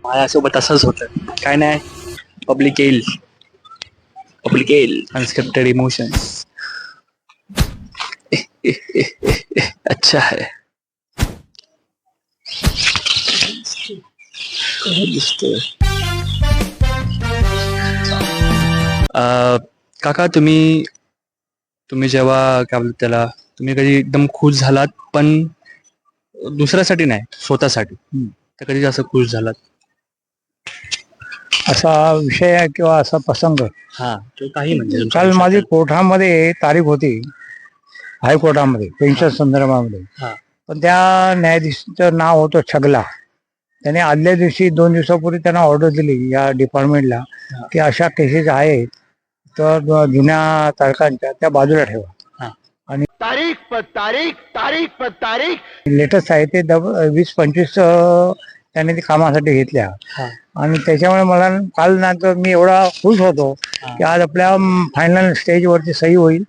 माझ्यासोबत असंच होतं. काय नाही, पब्लिक येईल अनस्क्रिप्टेड इमोशन्स. अच्छा है. काका, तुम्ही जेव्हा काय बोलतात त्याला, तुम्ही कधी एकदम खुश झालात पण दुसऱ्यासाठी नाही, स्वतःसाठी, तर कधी असं खुश झालात? असा विषय आहे किंवा असा प्रसंग. हा, तो काही म्हणजे काल माझी कोर्टामध्ये तारीख होती, हायकोर्टामध्ये पेन्शन संदर्भामध्ये. हा. पण त्या न्यायाधीशाचं नाव होतं छगला. त्याने आदल्या दिवशी 2 दिवसापूर्वी त्यांना ऑर्डर दिली या डिपार्टमेंटला की अशा केसेस आहेत तर जुन्या तारखांच्या त्या बाजूला ठेवा. आणि तारीख लेटेस्ट आहे ते 20-25 त्याने ते कामासाठी घेतल्या. आणि त्याच्यामुळे मला काल नंतर मी एवढा खुश होतो की आज आपल्या फायनल स्टेजवरती सही होईल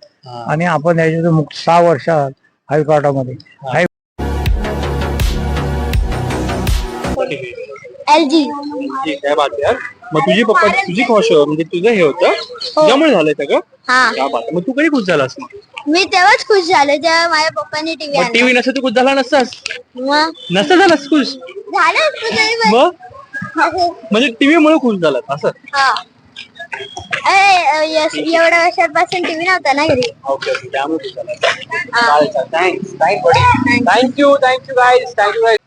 आणि आपण याच्यातून मुक्त 6 वर्षात हायकोर्टामध्ये LG. काय बात आहे यार. मग तुझी खुश म्हणजे तुझं हे होतं त्यामुळे झालंय सगळं. हा, क्या बात आहे. मग तू कधी खुश झालास? मी तेव्हाच खुश झाले जेव्हा माझ्या पप्पांनी टीव्ही आणला. टीव्ही नसतं तू खुश झाला नसतास? मग नसतं झालास खुश? झालं असतं तरी पण. मग म्हणजे टीव्ही मुळे खुश झालात असं? हा. अरे एवढ्या वर्षांपासून टीव्ही नव्हता ना घरी. ओके, त्यामुळे खुश झाला. Thank you guys.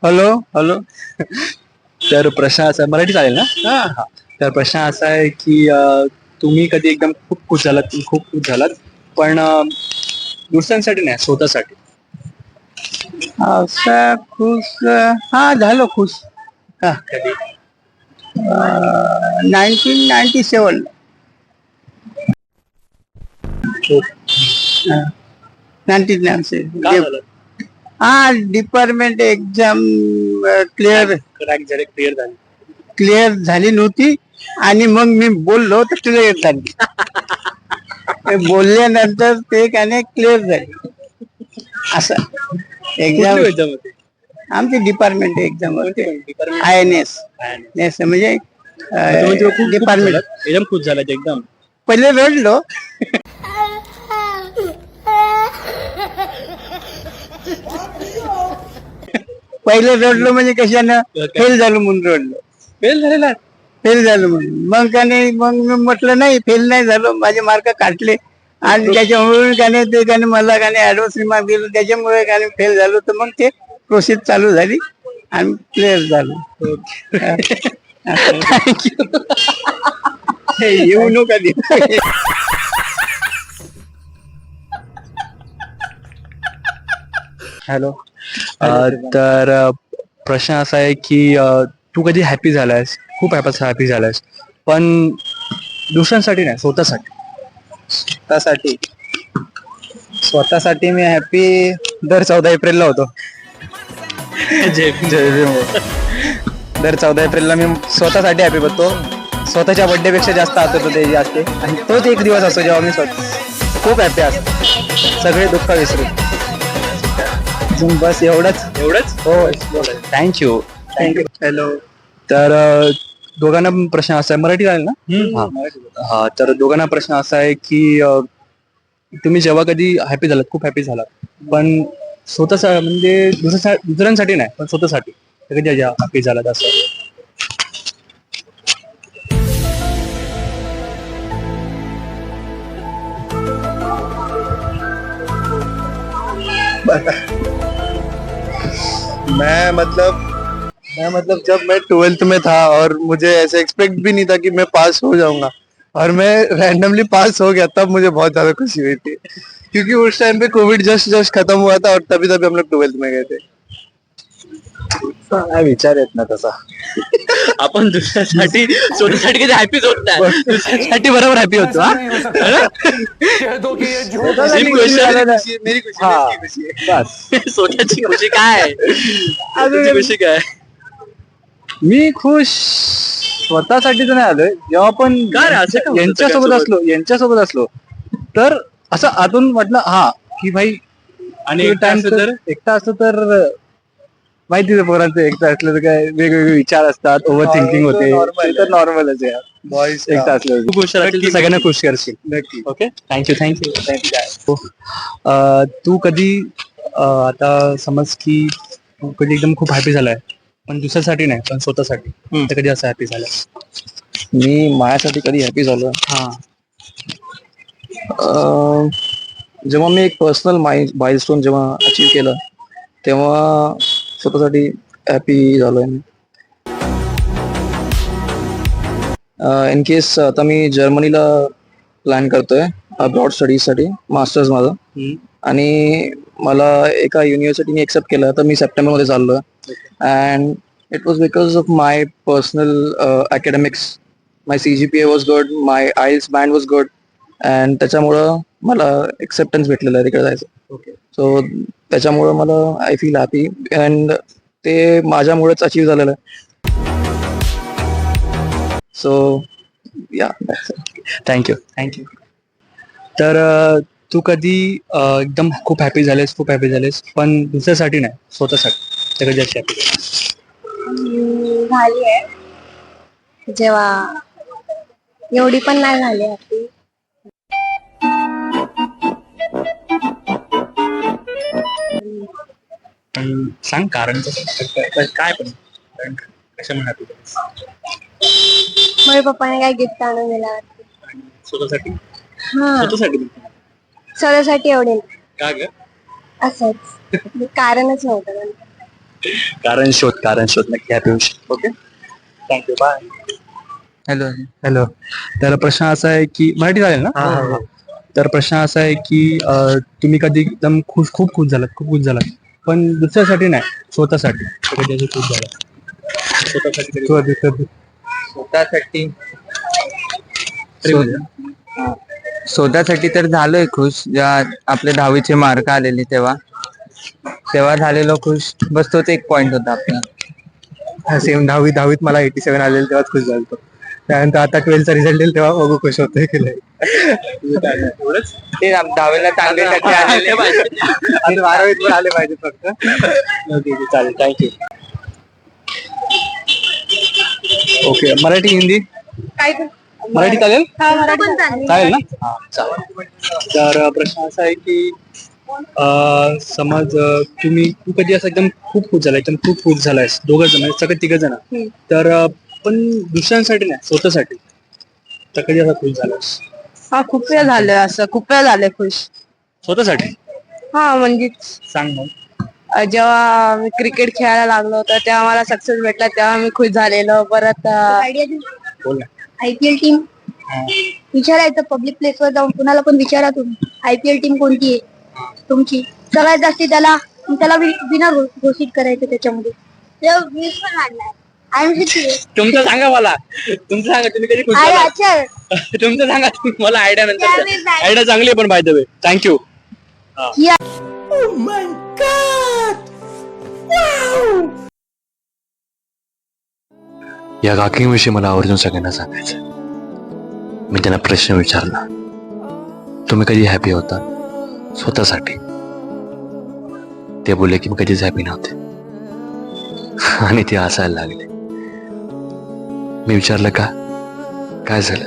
हॅलो. तर प्रश्न असा, मराठी चालेल ना? हा. तर प्रश्न असा आहे की तुम्ही कधी एकदम खूप खुश झालात पण दुसऱ्यांसाठी नाही, स्वतःसाठी. असा खुश हा झालो खुश. हा, कधी? 1997 काय झालं? हा डिपार्टमेंट एक्झाम क्लिअर झाली नव्हती आणि मग मी बोललो तर क्लिअर झाली. बोलल्यानंतर ते काय क्लिअर झाली असं. एक्झाम आमची डिपार्टमेंट एक्झाम होते. INS म्हणजे डिपार्टमेंट. एकदम खुश झाला एकदम. पहिले रडलो. म्हणजे कशानं फेल झालो म्हणून रडलो. फेल झालो म्हणून मग मग मी म्हटलं नाही, फेल नाही झालो, माझे मार्क काढले आणि त्याच्यामुळे ते मला ऍडव्हान्स रिमार्क दिलं, त्याच्यामुळे फेल झालो. तर मग ते प्रोसेस चालू झाली आणि क्लिअर झालो. थँक्यू. येऊ नका दे. हॅलो. तर प्रश्न असा आहे की तू कधी हॅपी झालायस, खूप हॅपी झालायस पण दुसऱ्यांसाठी नाही, स्वतःसाठी मी हॅपी दर 14 एप्रिलला होतो. दर 14 एप्रिलला मी स्वतःसाठी हॅपी होतो. स्वतःच्या बर्थडे पेक्षा जास्त आठवतो ते असते आणि तोच एक दिवस असतो जेव्हा मी खूप हॅपी असतो, सगळे दुःख विसरून. बस एवढंच. हो, थँक्यू. हॅलो. तर दोघांना प्रश्न असा आहे, मराठी आहे ना? हा. तर दोघांना प्रश्न असा आहे की तुम्ही जेव्हा कधी हॅपी झालात, खूप हॅपी झालात पण स्वतः म्हणजे दुसऱ्यांसाठी नाही पण स्वतःसाठी, कधी हॅपी झालात असं? मैं मतलब जब मैं 12th में था और मुझे ऐसे एक्सपेक्ट भी नहीं था कि मैं पास हो जाऊंगा और मैं रैंडमली पास हो गया, तब मुझे बहुत ज्यादा खुशी हुई थी क्योंकि उस टाइम पे कोविड जस्ट खत्म हुआ था और तभी हम लोग 12th में गए थे. विचार येत ना तसा. आपण दुसऱ्यासाठी स्वतःसाठी कधी हॅपीच होत नाही, दुसऱ्यासाठी बरोबर हॅपी होतो. स्वतःची खुशी काय? खुशी काय? मी खुश स्वतःसाठी तर नाही आलोय. जेव्हा आपण यांच्यासोबत असलो तर असं आतून वाटलं हा की भाई. आणि एकटा असतो तर माहितीच पोरांचं एकटं असलं तर काय वेगवेगळे विचार असतात, ओव्हर थिंकिंग होते, ते तर नॉर्मलच आहे. बॉईज एकटं असलं तू खुश राहशील तर सगळ्यांना खुश करशील. नक्की. Okay, thank you. तू कधी आता समज की तू कधी एकदम खूप हॅपी झालाय पण दुसऱ्यासाठी नाही पण स्वतःसाठी, तर कधी असं हॅपी झालं? मी माझ्यासाठी कधी हॅपी झालो हा. जेव्हा मी एक पर्सनल माइलस्टोन जेव्हा अचीव केलं तेव्हा स्वतःसाठी हॅपी झालोय मी. इन केस आता मी जर्मनीला प्लॅन करतोय अब्रॉड स्टडीजसाठी, मास्टर्स माझं. आणि मला एका युनिव्हर्सिटीने एक्सेप्ट केलं तर मी सप्टेंबरमध्ये चाललोय. And it was because of my personal academics. My CGPA was good, my IELTS band was good, and त्याच्यामुळं मला एक्सेप्टन्स भेटलेलं आहे तिकडे जायचं. ओके. सो त्याच्यामुळं मला आय फील हॅपी अँड ते माझ्यामुळेच अचीव झालेलं आहे. सो या, थँक्यू. तर तू कधी एकदम खूप हॅपी झालेस पण दुसऱ्यासाठी नाही स्वतःसाठी, तर कधी अशी हॅपी? झाली आहे जेव्हा एवढी पण नाही झाली happy. सांग कारण काय पण कशामुळे हॅपी? माझ्या पप्पाने काय गिफ्ट आणून दिला वाटतं. स्वतःसाठी? हा, स्वतःसाठी एवढे नाही. का ग? असंच कारणच नव्हतं त्यांचं. कारण शोध नक्की हॅपी होशील. Okay, thank you, bye. हॅलो. तर प्रश्न असा आहे की मराठी चालेल ना? तर प्रश्न असा आहे की तुम्ही कधी एकदम खूप खुश झालात पण दुसऱ्यासाठी नाही स्वतःसाठी, तर कधी असं खुश झाला? स्वतःसाठी तर झालोय खुश, जेव्हा आपले 10वीचे मार्क आलेले तेव्हा झालेलो खुश. बस तोच एक पॉइंट होता आपला. सेम 10वीत मला 87 आलेलं तेव्हाच खुश झालो. त्यानंतर आता 12th रिझल्ट येईल तेव्हा बघू खुश होतोय की नाही. ते 10वीला चांगले टक्के आलेले. 12वीत पण आले पाहिजे फक्त. ओके, चालेल, थँक्यू. ओके, मराठी हिंदी काय मराठी चालेल? चालेल चालेल ना? हा, चालेल. तर प्रश्न असा आहे की समज तू कधी असं एकदम खूप खुश झालायस दोघं जण सगळे तिघ जण, तर पण दुसऱ्यांसाठी नाही स्वतःसाठी, तर कधी असा खुश झालास? हा, खूप वेळ झालं असं, खूप वेळ झालंय खुश. स्वतःसाठी? हा, म्हणजे सांग मग. जेव्हा मी क्रिकेट खेळायला लागलो होतो तेव्हा मला सक्सेस भेटला तेव्हा मी खुश झालेलो. परत आयडिया बोल ना. IPL टीम विचारायचं पब्लिक प्लेसवर जाऊन, कुणाला पण विचारा तुम्ही IPL टीम कोणती आहे तुमची, सगळ्यात जास्ती त्याला विनर घोषित करायचं त्याच्यामध्ये. व्ह्यूज पण वाढणार. तुमचं सांगा मला, तुमचं सांगा तुम्ही कधी खुश झाला? तुमचं सांगा मला आयडिया नंतर. आयडिया चांगली आहे पण बाय द वे. थँक्यू. या काकींविषयी मला आवर्जून सगळ्यांना सांगायचं. मी त्यांना प्रश्न विचारला, तुम्ही कधी हॅपी होता स्वतःसाठी? ते बोलले की मी कधीच हॅपी नव्हते आणि ते हसायला लागले. मी विचारलं का, काय झालं?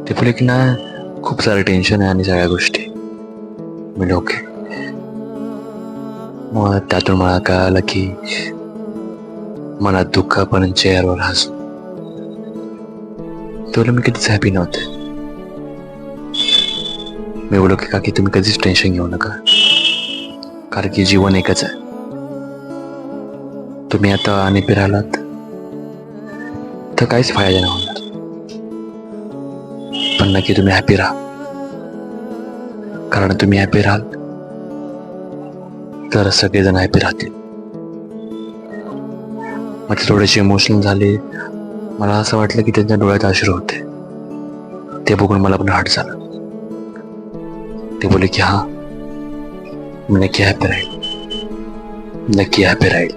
ते बोलले की ना खूप सारं टेन्शन आहे आणि सगळ्या गोष्टी. मी ओके. मग त्यातून मला कळालं की मनात दुःख पण चेहऱ्यावर हसू. तेवढं मी कधीच हॅपी नव्हते. मी बोललो की काकी तुम्ही कधीच टेन्शन घेऊ नका, कारण की जीवन एकच आहे. तुम्ही आता आणि फिरालात तर काहीच फायदा नाही होणार, पण नक्की तुम्ही हॅपी राहा. कारण तुम्ही हॅपी राहाल तर सगळेजण हॅपी राहतील. मग ते थोडेसे इमोशनल झाले. मला असं वाटलं की त्यांच्या डोळ्यात अश्रू होते. ते बघून मला पण हर्ट झालं. ते बोलले की हा, मी नक्की हॅपी राहील.